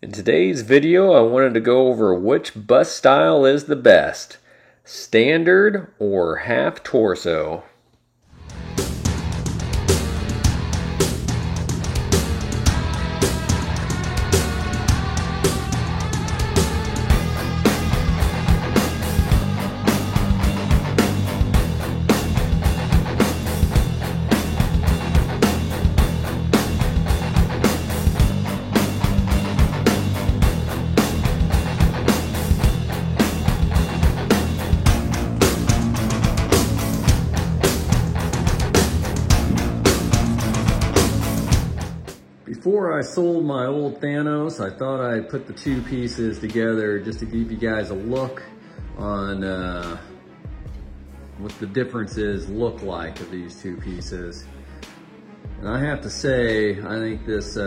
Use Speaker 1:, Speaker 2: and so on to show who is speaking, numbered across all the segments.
Speaker 1: In today's video, I wanted to go over which bust style is the best, standard or half torso. Before I sold my old Thanos, I thought I'd put the two pieces together just to give you guys a look on what the differences look like of these two pieces. And I have to say, I think this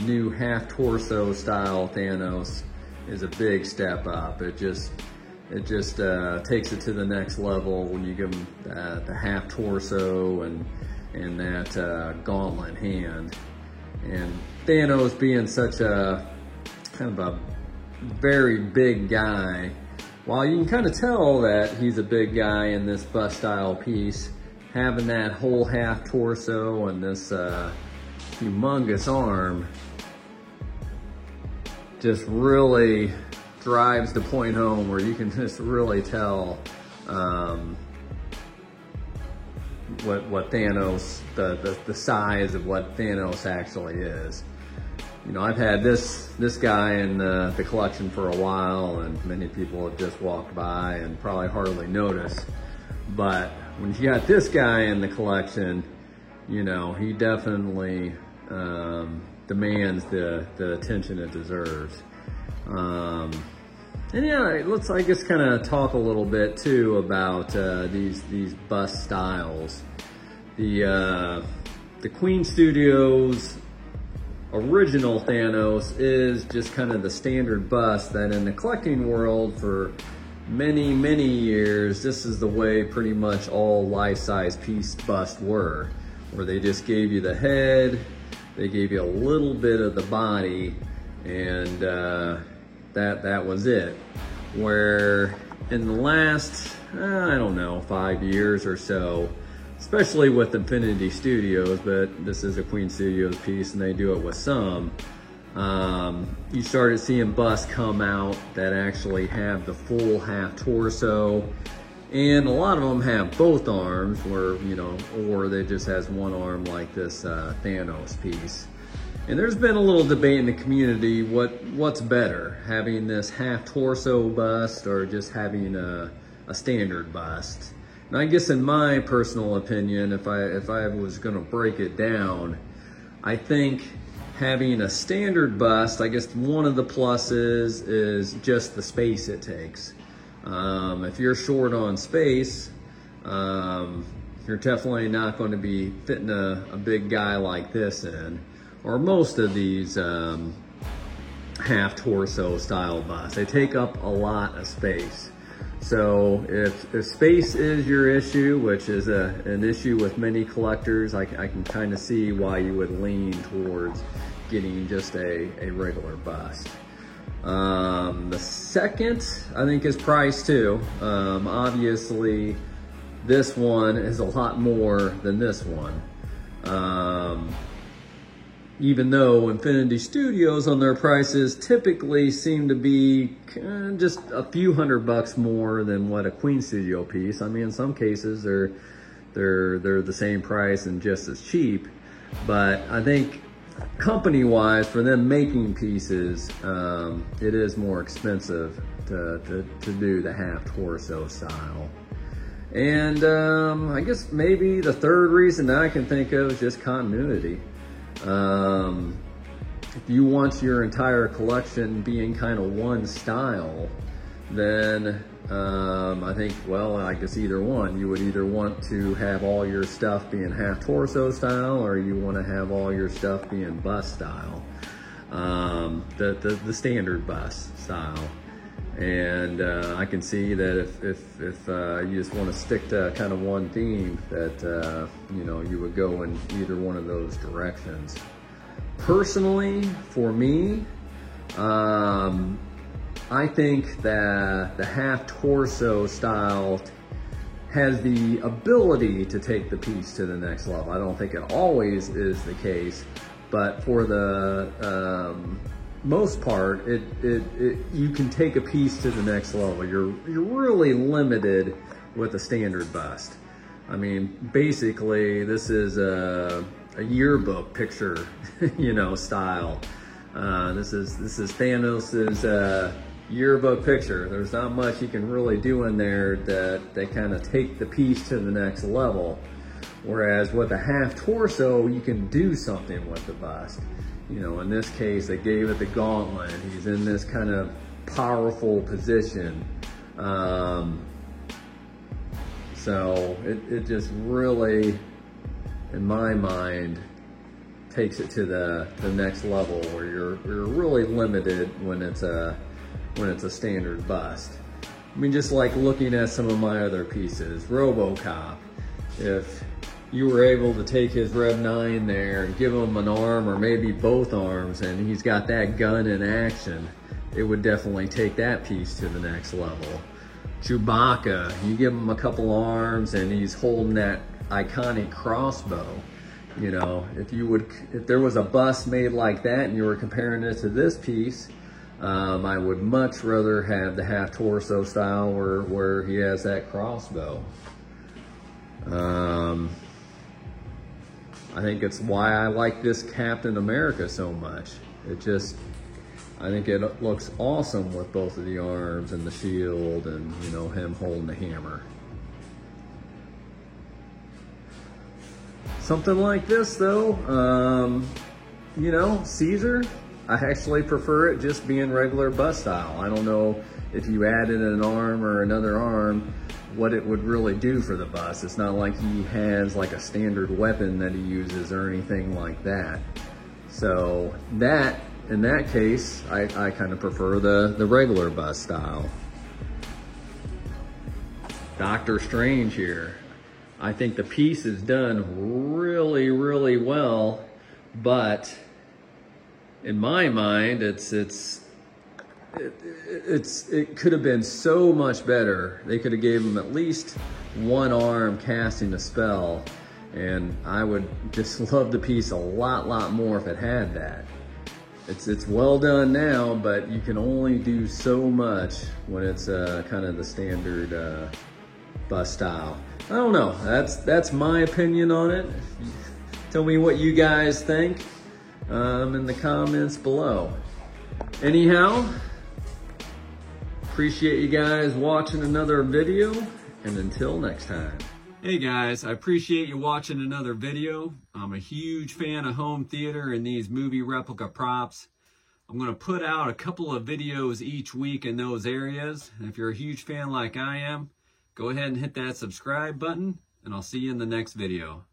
Speaker 1: new half torso style Thanos is a big step up. It just takes it to the next level when you give them the half torso and that gauntlet hand. And Thanos being such a kind of a very big guy, while you can kind of tell that he's a big guy in this bust style piece, having that whole half torso and this humongous arm just really drives the point home where you can just really tell what Thanos, the size of what Thanos actually is. You know, I've had this guy in the collection for a while, and many people have just walked by and probably hardly noticed. But when you got this guy in the collection, you know, he definitely demands the attention it deserves. And yeah, let's, I guess, kind of talk a little bit too about these bust styles. The Queen Studios original Thanos is just kind of the standard bust that in the collecting world for many years, this is the way pretty much all life-size piece busts were, where they just gave you the head, they gave you a little bit of the body, and that was it. Where in the last, I don't know, 5 years or so, especially with Infinity Studios, but this is a Queen Studios piece and they do it with some, you started seeing busts come out that actually have the full half torso, and a lot of them have both arms, where, you know, or they just has one arm like this Thanos piece. And there's been a little debate in the community, what's better, having this half torso bust or just having a standard bust. And I guess in my personal opinion, if I was gonna break it down, I think having a standard bust, I guess one of the pluses is just the space it takes. If you're short on space, you're definitely not going to be fitting a big guy like this in, or most of these half torso style busts. They take up a lot of space. So if space is your issue, which is an issue with many collectors, I can kind of see why you would lean towards getting just a regular bust. The second, I think, is price too. Obviously, this one is a lot more than this one. Even though Infinity Studios on their prices typically seem to be just a few $100 more than what a Queen Studio piece. I mean, in some cases they're the same price and just as cheap. But I think company-wise, for them making pieces, it is more expensive to do the half torso style. And I guess maybe the third reason that I can think of is just continuity. If you want your entire collection being kind of one style, then I think, well, I guess either one. You would either want to have all your stuff being half torso style, or you want to have all your stuff being bust style, the standard bust style. And I can see that if you just want to stick to kind of one theme, that you know, you would go in either one of those directions. Personally, for me, I think that the half torso style has the ability to take the piece to the next level. I don't think it always is the case, but for the most part, you can take a piece to the next level. You're really limited with a standard bust. I mean, basically, this is a yearbook picture, you know, style. This is Thanos's yearbook picture. There's not much you can really do in there that they kind of take the piece to the next level. Whereas with a half torso, you can do something with the bust. You know, in this case, they gave it the gauntlet. He's in this kind of powerful position. So it just really, in my mind, takes it to the next level where you're really limited when it's a standard bust. I mean, just like looking at some of my other pieces, RoboCop. If you were able to take his Rev 9 there and give him an arm or maybe both arms, and he's got that gun in action, it would definitely take that piece to the next level. Chewbacca, you give him a couple arms and he's holding that iconic crossbow. You know, if there was a bust made like that and you were comparing it to this piece, I would much rather have the half torso style where he has that crossbow. I think it's why I like this Captain America so much. I think it looks awesome with both of the arms and the shield and, you know, him holding the hammer. Something like this though, you know, Caesar, I actually prefer it just being regular bust style. I don't know if you added an arm or another arm, what it would really do for the bust. It's not like he has like a standard weapon that he uses or anything like that. So that, in that case, I kind of prefer the regular bust style. Doctor Strange here. I think the piece is done really, really well, but in my mind, it could have been so much better. They could have gave him at least one arm casting a spell, and I would just love the piece a lot more if it had that. It's well done now, but you can only do so much when it's kind of the standard bust style. I don't know. That's my opinion on it. Tell me what you guys think in the comments below. Anyhow, appreciate you guys watching another video, and until next time. Hey guys, I appreciate you watching another video. I'm a huge fan of home theater and these movie replica props. I'm going to put out a couple of videos each week in those areas. And if you're a huge fan like I am, go ahead and hit that subscribe button, and I'll see you in the next video.